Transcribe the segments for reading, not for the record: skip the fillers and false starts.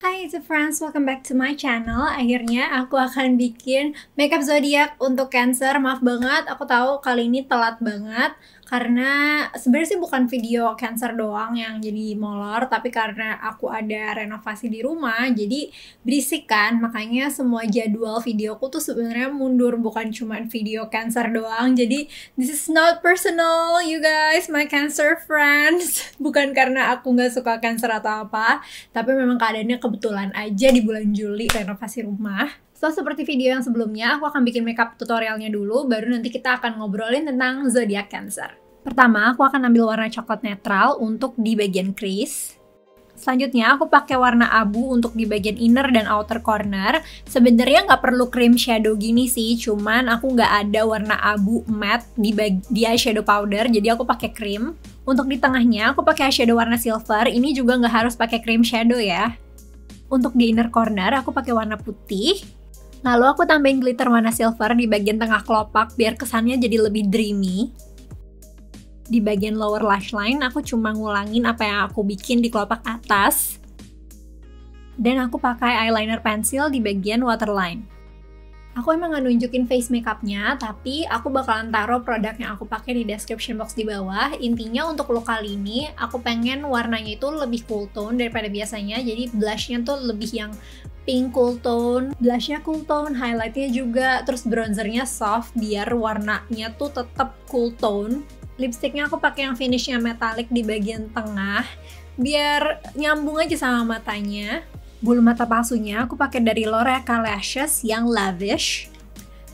Hai it's friends, welcome back to my channel. Akhirnya aku akan bikin makeup zodiak untuk Cancer. Maaf banget, aku tahu kali ini telat banget karena sebenarnya sih bukan video Cancer doang yang jadi molor, tapi karena aku ada renovasi di rumah jadi berisik kan, makanya semua jadwal videoku tuh sebenarnya mundur, bukan cuma video Cancer doang. Jadi this is not personal you guys, my Cancer friends. Bukan karena aku nggak suka Cancer atau apa, tapi memang keadaannya kebetulan aja di bulan Juli renovasi rumah. So, seperti video yang sebelumnya, aku akan bikin makeup tutorialnya dulu, baru nanti kita akan ngobrolin tentang zodiak Cancer. Pertama, aku akan ambil warna coklat netral untuk di bagian crease. Selanjutnya, aku pakai warna abu untuk di bagian inner dan outer corner. Sebenarnya nggak perlu cream shadow gini sih, cuman aku nggak ada warna abu matte di eyeshadow powder, jadi aku pakai cream. Untuk di tengahnya, aku pakai eyeshadow warna silver. Ini juga nggak harus pakai cream shadow ya. Untuk di inner corner, aku pakai warna putih. Lalu aku tambahin glitter warna silver di bagian tengah kelopak biar kesannya jadi lebih dreamy. Di bagian lower lash line, aku cuma ngulangin apa yang aku bikin di kelopak atas. Dan aku pakai eyeliner pensil di bagian waterline. Aku emang nggak nunjukin face makeupnya, tapi aku bakalan taruh produk yang aku pakai di description box di bawah. Intinya untuk look kali ini, aku pengen warnanya itu lebih cool tone daripada biasanya. Jadi blushnya tuh lebih yang pink cool tone, blushnya cool tone, highlightnya juga, terus bronzernya soft biar warnanya tuh tetap cool tone. Lipsticknya aku pakai yang finishnya metallic di bagian tengah, biar nyambung aja sama matanya. Bulu mata palsunya aku pakai dari L'Oreal Lashes yang lavish.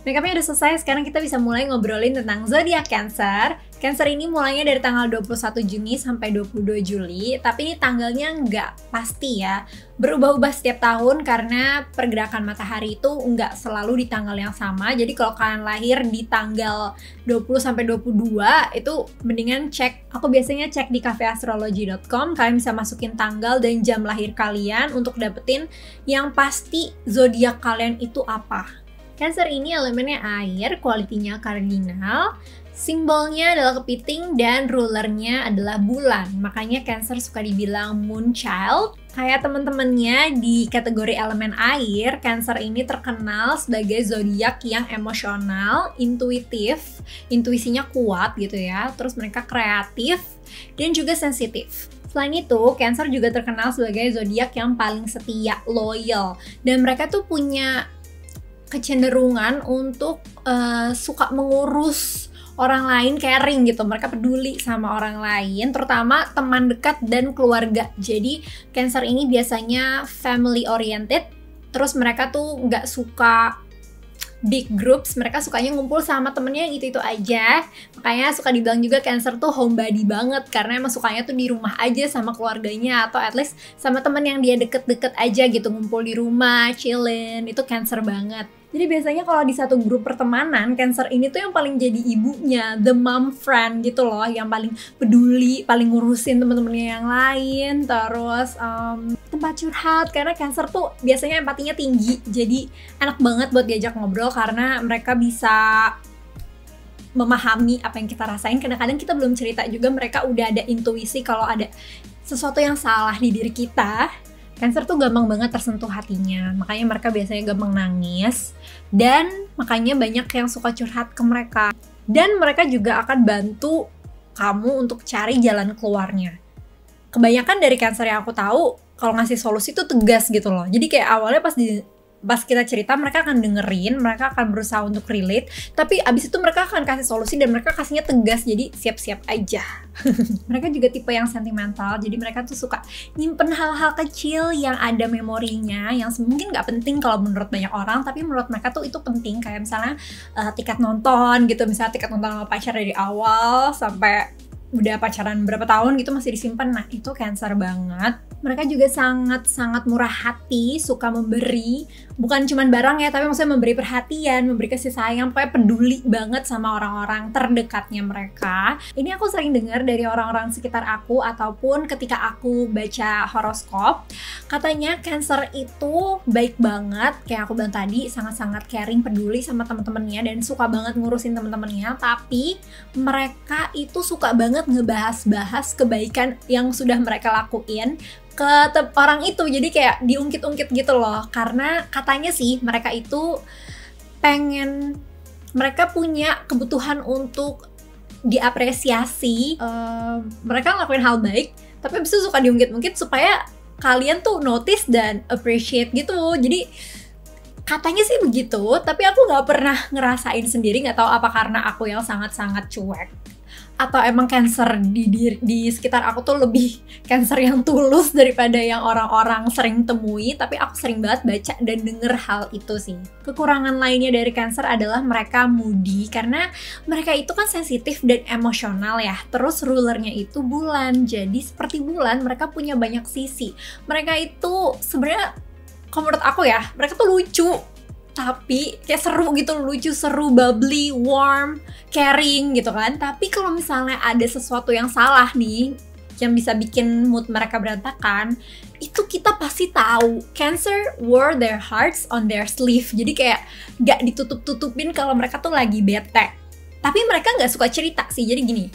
Makeupnya udah selesai, sekarang kita bisa mulai ngobrolin tentang zodiak Cancer. Cancer ini mulainya dari tanggal 21 Juni sampai 22 Juli, tapi ini tanggalnya nggak pasti ya. Berubah-ubah setiap tahun karena pergerakan matahari itu nggak selalu di tanggal yang sama. Jadi kalau kalian lahir di tanggal 20 sampai 22, itu mendingan cek. Aku biasanya cek di cafeastrology.com, kalian bisa masukin tanggal dan jam lahir kalian untuk dapetin yang pasti zodiak kalian itu apa. Cancer ini elemennya air, kualitinya kardinal, simbolnya adalah kepiting, dan rulernya adalah bulan. Makanya Cancer suka dibilang moon child. Kayak temen-temennya di kategori elemen air, Cancer ini terkenal sebagai zodiak yang emosional, intuitif, intuisinya kuat gitu ya. Terus mereka kreatif dan juga sensitif. Selain itu, Cancer juga terkenal sebagai zodiak yang paling setia, loyal, dan mereka tuh punya kecenderungan untuk suka mengurus orang lain, caring gitu. Mereka peduli sama orang lain, terutama teman dekat dan keluarga. Jadi Cancer ini biasanya family oriented, terus mereka tuh nggak suka big groups, mereka sukanya ngumpul sama temennya gitu-itu aja. Makanya suka dibilang juga Cancer tuh homebody banget, karena emang sukanya tuh di rumah aja sama keluarganya, atau at least sama temen yang dia deket-deket aja gitu, ngumpul di rumah, chillin, itu Cancer banget. Jadi biasanya kalau di satu grup pertemanan, Cancer ini tuh yang paling jadi ibunya, the mom friend gitu loh, yang paling peduli, paling ngurusin temen-temennya yang lain, terus tempat curhat, karena Cancer tuh biasanya empatinya tinggi, jadi enak banget buat diajak ngobrol karena mereka bisa memahami apa yang kita rasain. Kadang-kadang kita belum cerita juga, mereka udah ada intuisi kalau ada sesuatu yang salah di diri kita. Cancer tuh gampang banget tersentuh hatinya, makanya mereka biasanya gampang nangis, dan makanya banyak yang suka curhat ke mereka. Dan mereka juga akan bantu kamu untuk cari jalan keluarnya. Kebanyakan dari Cancer yang aku tahu, kalau ngasih solusi tuh tegas gitu loh. Jadi kayak awalnya pas kita cerita, mereka akan dengerin, mereka akan berusaha untuk relate, tapi abis itu mereka akan kasih solusi dan mereka kasihnya tegas, jadi siap-siap aja. Mereka juga tipe yang sentimental, jadi mereka tuh suka nyimpen hal-hal kecil yang ada memorinya, yang mungkin nggak penting kalau menurut banyak orang, tapi menurut mereka tuh itu penting. Kayak misalnya tiket nonton gitu, misalnya tiket nonton sama pacar dari awal sampai udah pacaran berapa tahun gitu masih disimpan. Nah itu Cancer banget. Mereka juga sangat-sangat murah hati, suka memberi, bukan cuman barang ya, tapi maksudnya memberi perhatian, memberi kasih sayang, pokoknya peduli banget sama orang-orang terdekatnya mereka. Ini aku sering dengar dari orang-orang sekitar aku, ataupun ketika aku baca horoskop, katanya Cancer itu baik banget, kayak aku bilang tadi, sangat-sangat caring, peduli sama teman-temannya, dan suka banget ngurusin teman-temannya, tapi mereka itu suka banget ngebahas-bahas kebaikan yang sudah mereka lakuin ke orang itu. Jadi kayak diungkit-ungkit gitu loh, karena katanya sih mereka itu mereka punya kebutuhan untuk diapresiasi. Mereka ngelakuin hal baik tapi abis itu suka diungkit-ungkit supaya kalian tuh notice dan appreciate gitu. Jadi katanya sih begitu, tapi aku nggak pernah ngerasain sendiri. Nggak tahu apa karena aku yang sangat-sangat cuek, atau emang Cancer di sekitar aku tuh lebih Cancer yang tulus daripada yang orang-orang sering temui. Tapi aku sering banget baca dan denger hal itu sih. Kekurangan lainnya dari Cancer adalah mereka moody, karena mereka itu kan sensitif dan emosional ya. Terus rulernya itu bulan, jadi seperti bulan mereka punya banyak sisi. Mereka itu sebenarnya, kalau menurut aku ya, mereka tuh lucu, tapi kayak seru gitu, lucu, seru, bubbly, warm, caring gitu kan. Tapi kalau misalnya ada sesuatu yang salah nih, yang bisa bikin mood mereka berantakan, itu kita pasti tahu. Cancer wear their hearts on their sleeve. Jadi kayak gak ditutup-tutupin kalau mereka tuh lagi bete. Tapi mereka gak suka cerita sih. Jadi gini,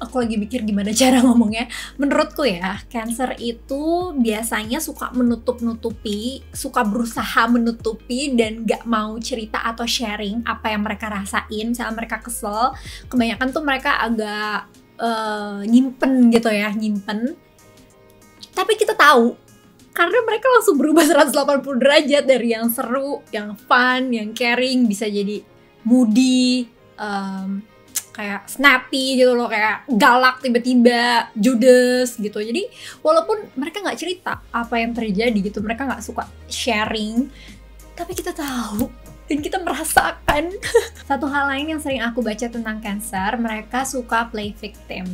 aku lagi mikir gimana cara ngomongnya. Menurutku ya, Cancer itu biasanya suka menutup-nutupi, suka berusaha menutupi dan gak mau cerita atau sharing apa yang mereka rasain. Misalnya mereka kesel, kebanyakan tuh mereka agak nyimpen gitu ya, nyimpen. Tapi kita tahu, karena mereka langsung berubah 180 derajat dari yang seru, yang fun, yang caring, bisa jadi moody, kayak snappy gitu loh, kayak galak tiba-tiba, judes gitu. Jadi walaupun mereka nggak cerita apa yang terjadi gitu, mereka nggak suka sharing, tapi kita tahu dan kita merasakan. Satu hal lain yang sering aku baca tentang Cancer, mereka suka play victim.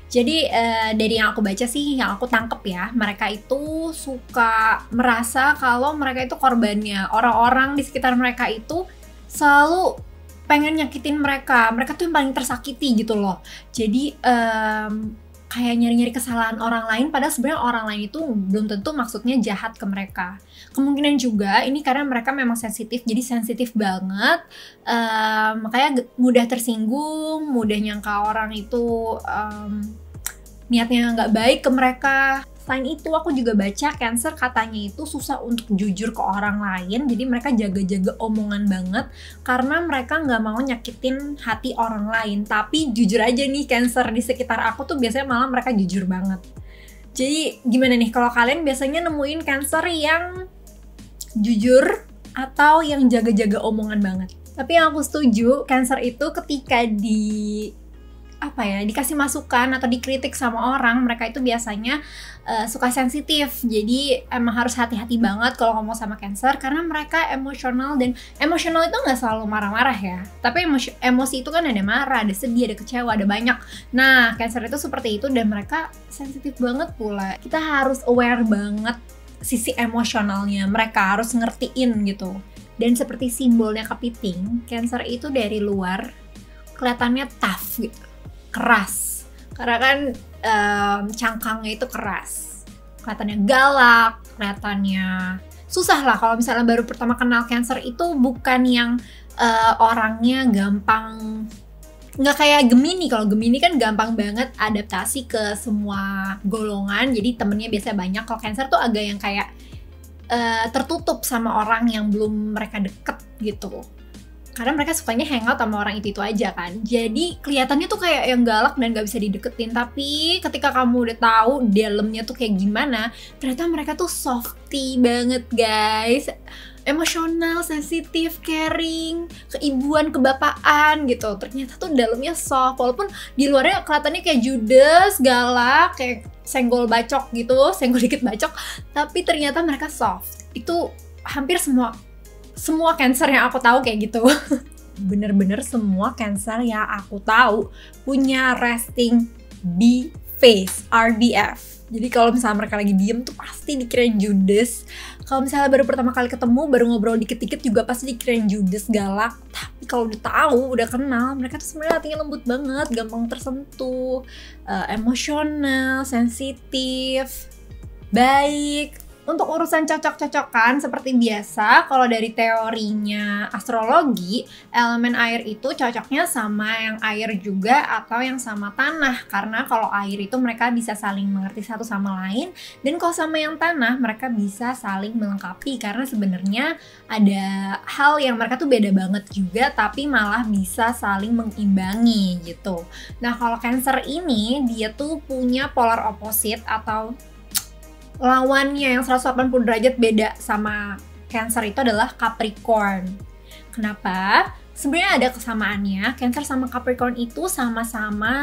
Jadi dari yang aku baca sih, yang aku tangkep ya, mereka itu suka merasa kalau mereka itu korbannya. Orang-orang di sekitar mereka itu selalu pengen nyakitin mereka tuh yang paling tersakiti gitu loh. Jadi kayak nyari-nyari kesalahan orang lain, padahal sebenarnya orang lain itu belum tentu maksudnya jahat ke mereka. Kemungkinan juga ini karena mereka memang sensitif, jadi sensitif banget, makanya mudah tersinggung, mudah nyangka orang itu niatnya nggak baik ke mereka. Selain itu, aku juga baca Cancer katanya itu susah untuk jujur ke orang lain. Jadi mereka jaga-jaga omongan banget, karena mereka nggak mau nyakitin hati orang lain. Tapi jujur aja nih, Cancer di sekitar aku tuh biasanya malah mereka jujur banget. Jadi gimana nih, kalau kalian biasanya nemuin Cancer yang jujur atau yang jaga-jaga omongan banget? Tapi yang aku setuju, Cancer itu ketika dikasih masukan atau dikritik sama orang, mereka itu biasanya suka sensitif. Jadi emang harus hati-hati banget kalau ngomong sama Cancer, karena mereka emosional, dan emosional itu nggak selalu marah-marah ya, tapi emosi itu kan ada marah, ada sedih, ada kecewa, ada banyak. Nah, Cancer itu seperti itu, dan mereka sensitif banget pula. Kita harus aware banget sisi emosionalnya, mereka harus ngertiin gitu. Dan seperti simbolnya kepiting, Cancer itu dari luar kelihatannya tough gitu, keras, karena kan cangkangnya itu keras, kelihatannya galak, kelihatannya susah lah. Kalau misalnya baru pertama kenal Cancer itu bukan yang orangnya gampang, nggak kayak Gemini. Kalau Gemini kan gampang banget adaptasi ke semua golongan, jadi temennya biasanya banyak. Kalau Cancer tuh agak yang kayak tertutup sama orang yang belum mereka deket gitu, karena mereka sukanya hangout sama orang itu aja kan. Jadi kelihatannya tuh kayak yang galak dan gak bisa dideketin. Tapi ketika kamu udah tahu dalamnya tuh kayak gimana, ternyata mereka tuh softy banget guys. Emosional, sensitif, caring, keibuan, kebapaan gitu. Ternyata tuh dalamnya soft. Walaupun di luarnya kelihatannya kayak judes, galak, kayak senggol bacok gitu, senggol dikit bacok. Tapi ternyata mereka soft. Itu hampir semua Cancer yang aku tahu kayak gitu. Bener-bener semua Cancer yang aku tahu punya resting B face, RDF. Jadi kalau misalnya mereka lagi diem tuh pasti dikirain judes. Kalau misalnya baru pertama kali ketemu, baru ngobrol dikit-dikit juga pasti dikirain judes, galak. Tapi kalau udah tahu, udah kenal, mereka tuh sebenarnya hatinya lembut banget, gampang tersentuh, emosional, sensitif, baik. Untuk urusan cocok-cocokan seperti biasa, kalau dari teorinya astrologi, elemen air itu cocoknya sama yang air juga atau yang sama tanah. Karena kalau air itu mereka bisa saling mengerti satu sama lain, dan kalau sama yang tanah mereka bisa saling melengkapi. Karena sebenarnya ada hal yang mereka tuh beda banget juga, tapi malah bisa saling mengimbangi gitu. Nah kalau Cancer ini, dia tuh punya polar opposite atau lawannya yang 180 derajat beda sama Cancer itu adalah Capricorn. Kenapa? Sebenarnya ada kesamaannya. Cancer sama Capricorn itu sama-sama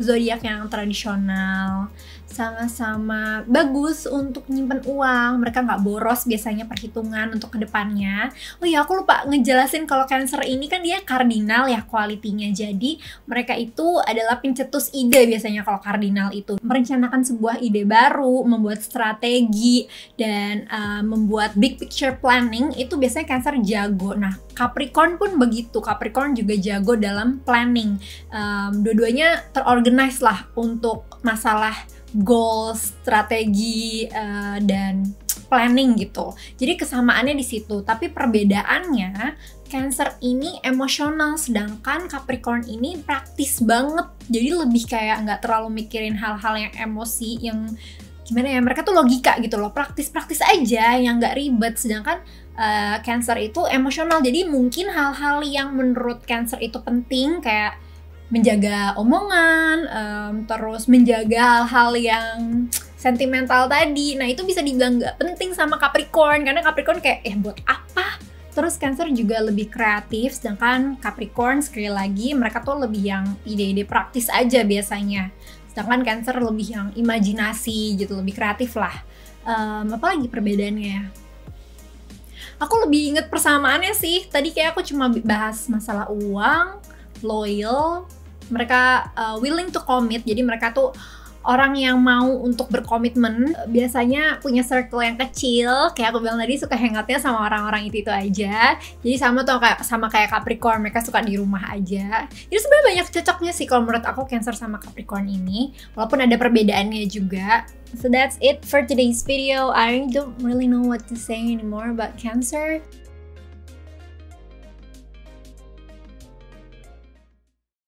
zodiak yang tradisional, sama-sama bagus untuk nyimpen uang. Mereka nggak boros biasanya perhitungan untuk kedepannya. Oh iya, aku lupa ngejelasin kalau Cancer ini kan dia kardinal ya kualitinya. Jadi mereka itu adalah pencetus ide biasanya kalau kardinal itu. Merencanakan sebuah ide baru, membuat strategi, dan membuat big picture planning itu biasanya Cancer jago. Nah, Capricorn pun begitu. Capricorn juga jago dalam planning. Dua-duanya terorganize lah untuk masalah goals, strategi, dan planning gitu. Jadi kesamaannya di situ. Tapi perbedaannya, Cancer ini emosional, sedangkan Capricorn ini praktis banget. Jadi lebih kayak nggak terlalu mikirin hal-hal yang emosi, yang gimana ya, mereka tuh logika gitu loh, praktis-praktis aja yang nggak ribet. Sedangkan Cancer itu emosional, jadi mungkin hal-hal yang menurut Cancer itu penting kayak menjaga omongan, terus menjaga hal-hal yang sentimental tadi. Nah itu bisa dibilang nggak penting sama Capricorn, karena Capricorn kayak buat apa? Terus Cancer juga lebih kreatif, sedangkan Capricorn sekali lagi mereka tuh lebih yang ide-ide praktis aja biasanya. Sedangkan Cancer lebih yang imajinasi gitu, lebih kreatif lah. Apalagi perbedaannya ya? Aku lebih inget persamaannya sih. Tadi kayak aku cuma bahas masalah uang, loyal, mereka willing to commit. Jadi mereka tuh orang yang mau untuk berkomitmen, biasanya punya circle yang kecil. Kayak aku bilang tadi, suka hangoutnya sama orang-orang itu aja. Jadi sama kayak Capricorn, mereka suka di rumah aja. Jadi sebenarnya banyak cocoknya sih kalau menurut aku Cancer sama Capricorn ini, walaupun ada perbedaannya juga. So that's it for today's video. I don't really know what to say anymore about Cancer.